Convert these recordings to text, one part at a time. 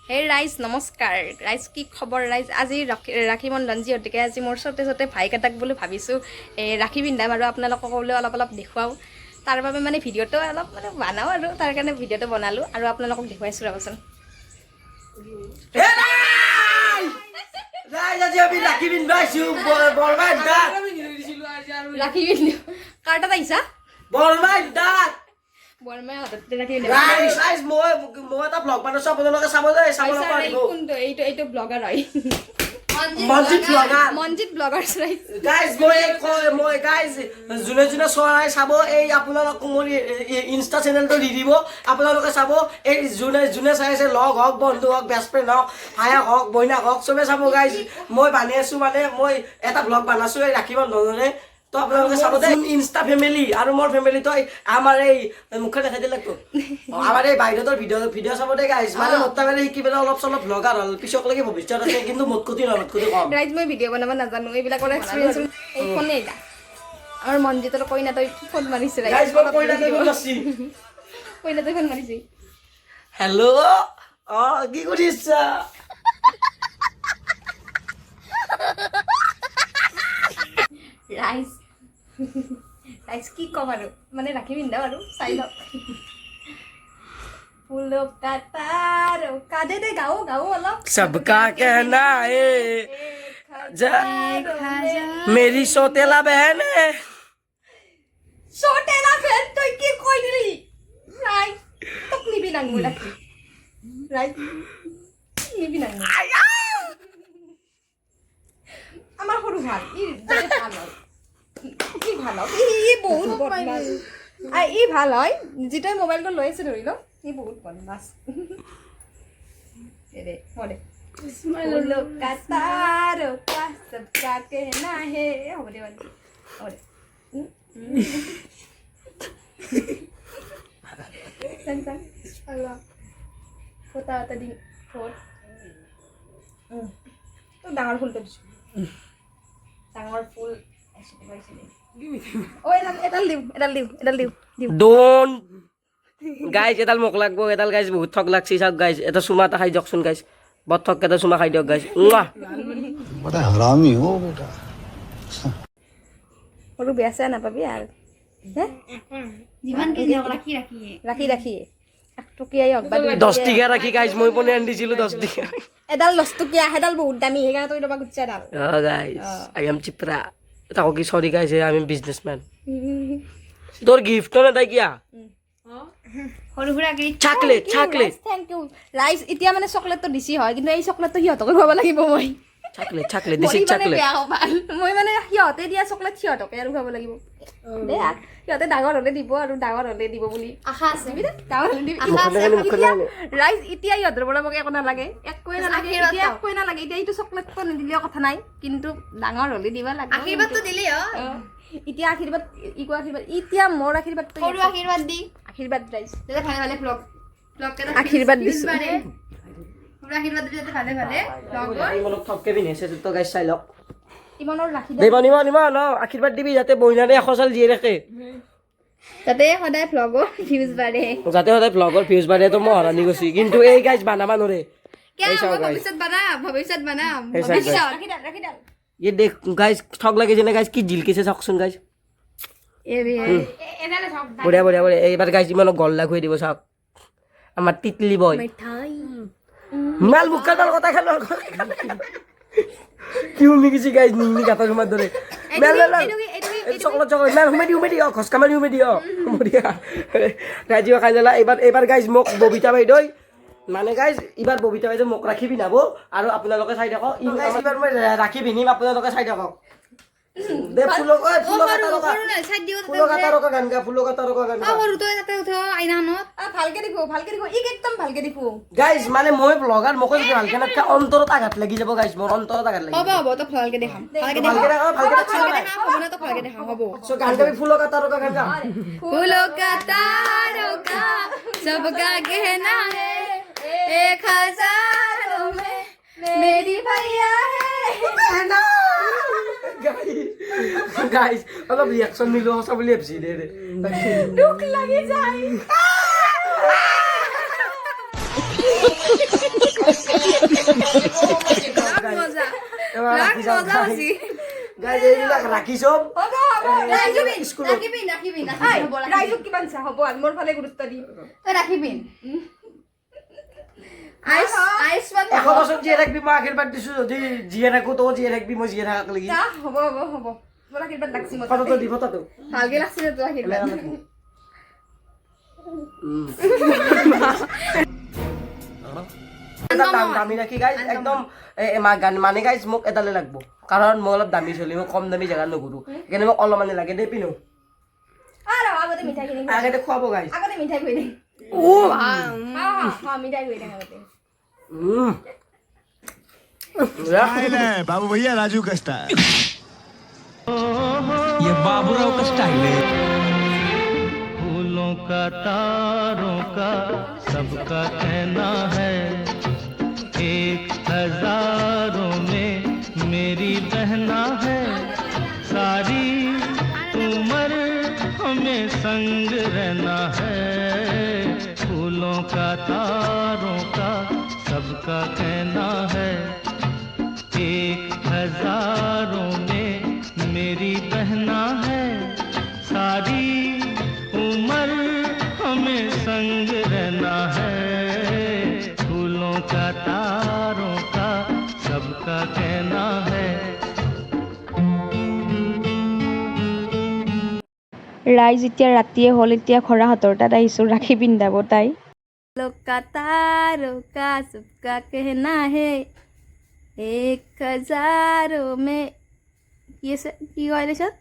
হে ৰাইজ নমস্কাৰ ৰাইজ কি খবৰ ৰাইজ আজি ৰাখী বন্ধন যিহেতুকে আজি মোৰ ছোটে ভাইকেইটাক বুলি ভাবিছোঁ ৰাখী পিন্ধাম আৰু আপোনালোকক বোলে অলপ দেখুৱাওঁ তাৰ বাবে মানে ভিডিঅ'টো অলপ মানে বনাওঁ আৰু তাৰ কাৰণে ভিডিঅ'টো বনালোঁ আৰু আপোনালোকক দেখুৱাইছোঁ ৰ'বচোন ৰাখী পিন্ধো কাৰ তাত আহিছা বৰমাই হাততে ৰাখি এইটো ব্লগাৰ হয় মনজিত ব্লগাৰ যোনে যোনে চৰাই চাব এই আপোনালোক মোৰ ইনষ্টা চেনেলটো দি দিব আপোনালোকে চাব এই যোনে যোনে চাই আছে লগ হওক বন্ধু হওক বেষ্ট ফ্ৰেণ্ড হওক ভায়েক হওক বইনাক হওক চবে চাব গাইজ মই বানি আছো মানে মই এটা ব্লগ বানাইছো এই ৰাখী বন্ধনৰে তো আপোনালোকে চাব দেই ইনষ্টা ফেমিলি আৰু মোৰ ফেমিলিটো আমাৰ এই মুখে দেখাই দিলে আমাৰ এই বাহিৰতৰ ভিডিঅ' চাব দেই গাইজ মানে মোটামুটি শিকি পেলাই অলপ চলপ ব্লগাৰ হ'ল পিছকলৈকে ভৱিষ্যত আছে কিন্তু মোতকতি নহয় মোতকতি কম ৰাইজ মই ভিডিঅ' বনাব নাজানো এইবিলাকৰ এক্সপিৰিয়েঞ্চ এই ফোনে এটা আমাৰ মনজিতৰ কইনা তই ফোন মাৰিছে গাইজ মই কইনাতে ফোন মাৰছি কইনা তই ফোন মাৰিছে হেল্ল' কি কৰিছা ৰাইজ ৰাইজ কি ক'ম আৰু মানে ৰাখি পিন্ধাও আৰু চাই লওক ফুলো কাটাৰো কাদে দে গাও অলপ सबका कहना है मेरी सोतेला बहन है ছোটেলা ফেন তই কি কৈ দিলি ৰাইজ তোক নিবি নাংগো ৰাখি ৰাইজ নিবি নাংগো আমাৰ সৰু ভাল ই ভাল হয় ই ভাল হয় ই বহুত বদমাছ ই ভাল হয় যিটোৱে মোবাইলটো লৈ আছে ধৰি লওক ই বহুত বদমাছ দে দে ফুলো কাটাৰো কা सबका कहना है হ'ব দে হ'ব দে Sang Allah kota tadi fort তো ডাঙৰ ফুলটো দিছো ডাঙৰ ফুল ও এডাল দিও ডোন গাইজ এডাল মোক লাগবো এডাল গাইজ বহুত ঠক লাগছি চাওক গাইজ এটা চুমা এটা খাই দিয়কচোন গাইজ বৰ ঠক এটা চুমা খাই দিয়ক গাইজ बड़ा हरामी हो बेटा সৰু বেয়া চেয়া নাপাবি আৰু ৰাখি এক টকীয়াই হওক বা 10 টকা ৰাখি গাইজ মই পনে আনি দিছিলো 10 টকা এডাল 10 টকীয়া এডাল বহুত দামী সেইকাৰণে তই ৰবা গুচ্ছা ডাল গাইজ আই এম চিপ্ৰা তাকো কি সরি গাইজ আমি বিজনেসম্যান তোর গিফট না তাই কিয়া চকলেট থ্যাংক ইউ রাইস এতিয়া মানে চকলেটটো দিছি হয় কিন্তু এই চকলেটটো সিহঁতকে খুৱাব লাগিব মই চকলেট দিছি চকলেট মই মানে সিহঁতে দিয়া চকলেট সিহঁতকে আৰু খুৱাব লাগিব দে সিহঁতে ডাঙৰ হলে দিব আৰু ডাঙৰ হলে দিব বুলি আশা আছে ডাঙৰ হলে দিব ৰাইস এতিয়া সিহঁতৰ পৰা মোক একো নালাগে একোৱে নালাগে এতিয়া একোৱে নালাগে এতিয়া এইটো চকলেটটো নিদিলেও কথা নাই কিন্তু ডাঙৰ হলে দিবা লাগে আশীৰ্বাদটো দিলি এতিয়া আশীৰ্বাদ এতিয়া মোৰ আশীৰ্বাদটো সৰু আশীৰ্বাদ দি আশীৰ্বাদ ৰাইস যাতে ভালে ভালে ব্লগ কেটা আশীৰ্বাদ দিছো সৰু আশীৰ্বাদ দি যাতে ভালে ভালে ব্লগ মনক ঠককে বিনেছে তো গাইজ চাই লওক ইমানৰ ৰাখি নিব ন আশীৰ্বাদ দিবি যাতে বইনাৰে এখচাল জিয়ে ৰাখে যাতে সদায় ব্লগৰ ভিউজ বাঢ়ে যাতে সদায় ব্লগৰ ভিউজ বাঢ়ে তো মই হৰানি গৈছি কিন্তু এই গাইজ বানাবা নৰে ভৱিষ্যত বানাম ৰাখি ডাল ये देख गाइस ठग लगे जने गाइस की झिलके से सकसन गाइस बढ़िया बढ़िया बढ़िया एबार गाइस इमान गल्ला खुई দিব সব আমার তিতলি বয় মিঠাই মাল মুখাটার কথা খেলো কি উমি কিছু গাইস নিনি গাতা সময় ধরে মেল মেল চকলেট মেল হুমে দিও খসকা মারি হুমে দিও বঢ়িয়া রাজিও খাইলা এবার গাইস মোক ববিতা বাইদই মানে গাইজ এবাৰ ববিতা বাইদেউ মোক ৰাখি পিন্ধাব আৰু আপোনালোকে চাই থাকক এবাৰ মই ৰাখি পিন্ধিম আপোনালোকে চাই থাকক দে ফুলো কাটা ৰকা গান গা সৰু তই তাতে উঠ আইনাখনত ভালকে দিব একদম ভালকে দিব গাইজ মানে মই ব্লগাৰ মোক যদি ভালকে নাথকা অন্তৰত আঘাত লাগি যাব গাইজ মোৰ অন্তৰত আঘাত লাগি হ'ব তই ভালকে দেখাম ভালকে হ'ব না তই ভালকে দেখাম হ'ব সো গান গাবি ফুলো কাটা ৰকা গান গা फूलों का तारों का सबका कहना है 1000 में मेरी भैया है গাইজ অলপ ৰিয়াকচন নিলো সঁচা বুলি ভাবছি দে দুখ লাগি যায় যাওক গাইজ এইবিলাক ৰাখি চব হ'ব হ'ব স্কুলত ৰাখিবিন ৰাইজক কিমান চা হ'ব আৰু মোৰ ফালে গুৰুত্ব দি ৰাখিবিন আইচ 100 বছৰ জীয়াই থাকিবি মই আশীৰ্বাদ দিছো যদি জীয়াই থাকো তই জীয়াই থাকিবি মই জীয়াই থাকাক লাগি যা হ'ব হ'ব হ'ব মোৰ আশীৰ্বাদ লাগছি মই কথাটো দিব তাতো ভালকে লাগছি দে তোৰ আশীৰ্বাদ এটা দামী ৰাখি গাইজ একদম মানে গাইজ মোক এডালে লাগব কাৰণ মই অলপ দামী চলি মই কম দামী জেগাত নুঘুৰো সেইকাৰণে মোক অলপমানে লাগে দেই পিনো আৰু আগতে মিঠাই কিনি আগতে খুৱাব গাইজ আগতে মিঠাই খুৱাই দে ও মিঠাই খুৱাই দে আগতে स्टाइल है बाबू भैया राजू का स्टाइल ये बाबूराव का स्टाइल है फूलों का तारों का सबका कहना है एक हजारों में मेरी बहना है सारी उम्र हमें संग रहना है फूलों का तारों का सबका कहना है एक हजारों में मेरी बहना है सारी उम्र हमें संग रहना है फूलों का तारों का सबका कहना है ৰাইজ এতিয়া ৰাতিয়ে হ'ল এতিয়া খৰা হাতৰ তাত আহিছোঁ ৰাখি পিন্ধাব তাই লোকা তাৰোকা সবকা कहना है 1000 में কি কয় দেছত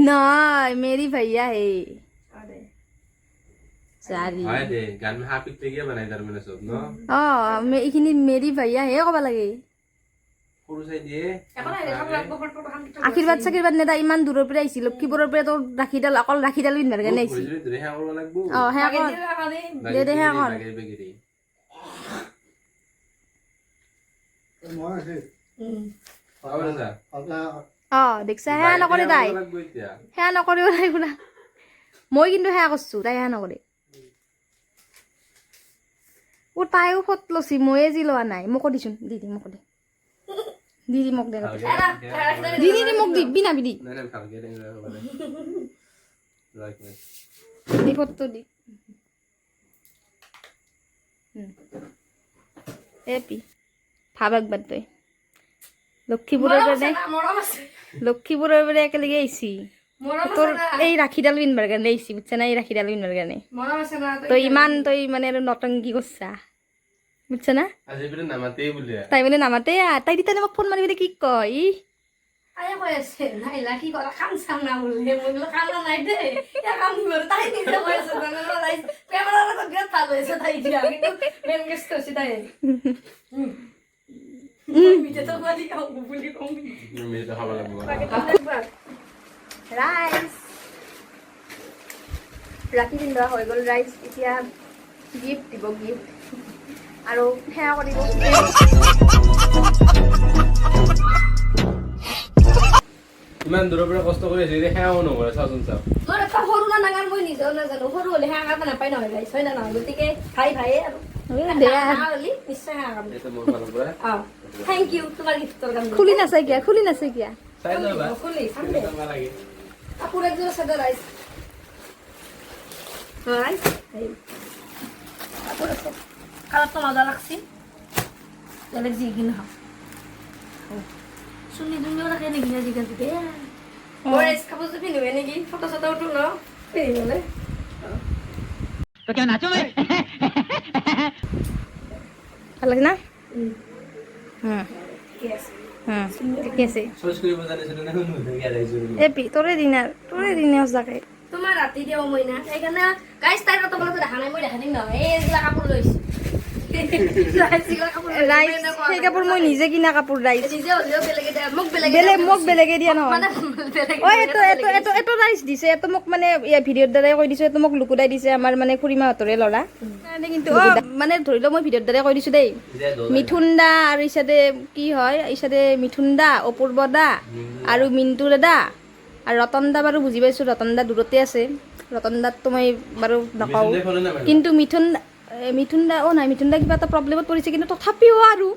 নাই मेरी भैया है सारी হয় দে গান হা পিকতে গিয়ে বনাই তাৰ মানে সব ন এইখিনি मेरी भैया है ক'ব লাগে সৰু চাই দিয়ে আশীৰ্বাদ চাকিৰ্বাদ নেদা ইমান দূৰৰ পৰা আহিছিল লক্ষীপুৰৰ পৰা তোৰ ৰাখিডাল অকল ৰাখিডাল পিন্ধাৰ কাৰণে আহিছিল ঘূৰি ধৰি হা কৰিব লাগবো সেয়া কৰ দে দে সেয়া কৰ লাগে বেগেৰি আবাৰ যা দেখছা সেয়া নকৰে তাই লাগবো এতিয়া সেয়া নকৰিব লাগিব না মই কিন্তু সেয়া কৰছো তাই সেয়া নকৰে তাইও ফট লছি ময়ে যি লোৱা নাই মোকো দিছোন দি মোক দে দি মোক দে দি মোক দিবি না বিদি নাই নাই ভালকে দে মানে লাইক এই ফটো দি এপি ভাব একবাৰ তই লক্ষীপুৰৰ পৰা একেলগে আহিছি তোৰ এই ৰাখিডাল পিন্ধাৰ কাৰণে আহিছি বুজছা না এই ৰাখিডাল পিন্ধাৰ কাৰণে তই মানে আৰু নটংকি কৰছা বুজছা না আজি বিলে নামাতেই বুলিয়া তাই মানে নামাতে তাই দিতা মোক ফোন মাৰি পেলাই কি কয় আয়া কৈ আছে নাই লাকি কৰা কাম চাম না বলে মই বোলো কাম নাই দে এ কাম কৰ তাই নিজে কৈ আছে মানে লাই ক্যামেৰাৰ আগত গেট ভাল হৈছে তাই দিয়া কিন্তু মেন গেষ্ট হৈছে তাই মিঠে তো কোৱালি কাম বুলি কম মেয়ে তো খাব লাগবো ৰাইজ ৰাখি পিন্ধা হৈ গ'ল ৰাইজ এতিয়া গিফ্ট দিব গিফ্ট আৰু সেয়া কৰিব ইমান দূৰৰ পৰা কষ্ট কৰি আছে সেয়াও নকৰে চাচোন চাও মোৰ এটা সৰু না ডাঙৰ মই নিজেও নাজানো সৰু হ'লে সেয়া কাম নাপায় নহয় গাইছ হয় না নহয় গতিকে ভাই ভাইয়ে আৰু বেয়া হ'লি নিশ্চয় সেয়া কাম এইটো মোৰ ফালৰ পৰা থেংক ইউ তোমাৰ গিফ্টৰ কাৰণে খুলি নাচাই কিয়া চাই যাবা খুলি চাম দে কেনেকুৱা লাগে কাপোৰ একযোৰ আছে দে ৰাইজ ৰাইজ কাপোৰ আছে কালাৰটো মজা লাগছি বেলেগ যি কিনা চুলি দুনিও ৰাখে নেকি আজিকালি বেয়া মই এই কাপোৰযোৰ পিন্ধিবে নেকি ফটো চটো উঠো ন পিন্ধিবলে ভাল লাগে না ঠিক আছে ঠিকে আছে চইচ কৰিব জানিছিলো না শুনো ধুনীয়া লাগিছে এপি তোৰে দিনে সঁচাকে তোমাৰ ৰাতি দিয়া মই না সেইকাৰণে গাইছ তাইৰ কথা বলতো দেখা নাই মই দেখা দিম নহয় এইবিলাক কাপোৰ লৈছো ৰাইজ সেই কাপোৰ মই নিজে কিনা কাপোৰ ৰাইজ নিজে হ'লেও বেলেগে দিয়ে মোক বেলেগে মোক বেলেগে দিয়া নহয় মানে বেলেগে ঐ এইটো ৰাইজ দিছে এইটো মোক মানে ভিডিঅ'ৰ দ্বাৰাই কৈ দিছো এইটো মোক লুকুদাই দিছে আমাৰ মানে খুৰীমাহঁতৰে ল'ৰা কাৰণে কিন্তু মানে ধৰি লওক মই ভিডিঅ'ৰ দ্বাৰাই কৈ দিছো দেই মিথুন দা আৰু ইচাদে কি হয় ইচাদে মিথুন দা অপূৰ্ব দা আৰু মিণ্টু দাদা আৰু ৰতন দা বাৰু বুজি পাইছো ৰতন দা দূৰতে আছে ৰতন দাততো মই বাৰু নকওঁ কিন্তু মিথুন দা নাই মিথুন দা কিবা এটা প্ৰব্লেমত পৰিছে কিন্তু তথাপিও আৰু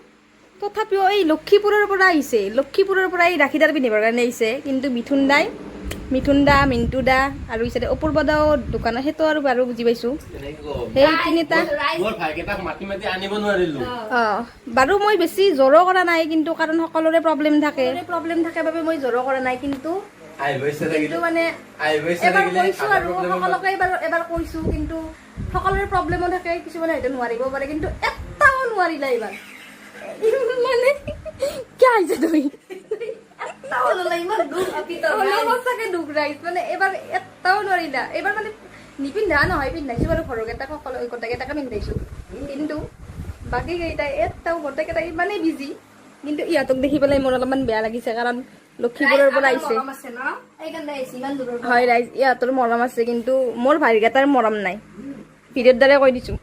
তথাপিও এই লক্ষীপুৰৰ পৰা আহিছে, লক্ষীপুৰৰ পৰা এই ৰাখীডাল পিন্ধিবৰ কাৰণে আহিছে, কিন্তু মিথুন দা, মিণ্টু দা আৰু ইচাৰে অপূৰ্ব দাও দোকানত, সেইটো আৰু বাৰু বুজি পাইছোঁ। সেই তিনিটা মোৰ ভাইকেইটাক মাতি মাতি আনিব নোৱাৰিলো। বাৰু মই বেছি জোৰো কৰা নাই, কিন্তু কাৰণ সকলোৰে প্ৰব্লেম থাকে বাবে মই জোৰো কৰা নাই, কিন্তু মানে এবাৰ কৈছোঁ আৰু সকলোকে এবাৰ কৈছোঁ, কিন্তু সকলোৰে প্ৰব্লেমো থাকে, কিছুমানে হয়তো নোৱাৰিব পাৰে, কিন্তু এটাও নোৱাৰিলা এইবাৰ। মানে কি আহিছে তুমি সঁচাকে দুখ ৰাইজ, মানে এবাৰ এটাও নোৱাৰিলা। এইবাৰ মানে নিপিন্ধা নহয়, পিন্ধাইছো বাৰু ঘৰকেইটাক, সকলো গোটেইকেইটাকে পিন্ধাইছো, কিন্তু বাকী কেইটাই এটাও গোটেইকেইটা ইমানেই বিজি। কিন্তু ইহঁতক দেখি পেলাই মোৰ অলপমান বেয়া লাগিছে, কাৰণ লক্ষীপুৰৰ পৰা আহিছে। হয় ৰাইজ, ইহঁতৰ মৰম আছে, কিন্তু মোৰ ভাইকেইটাৰ মৰম নাই। ভিডিঅ'ৰ দ্বাৰাই কৈ দিছো।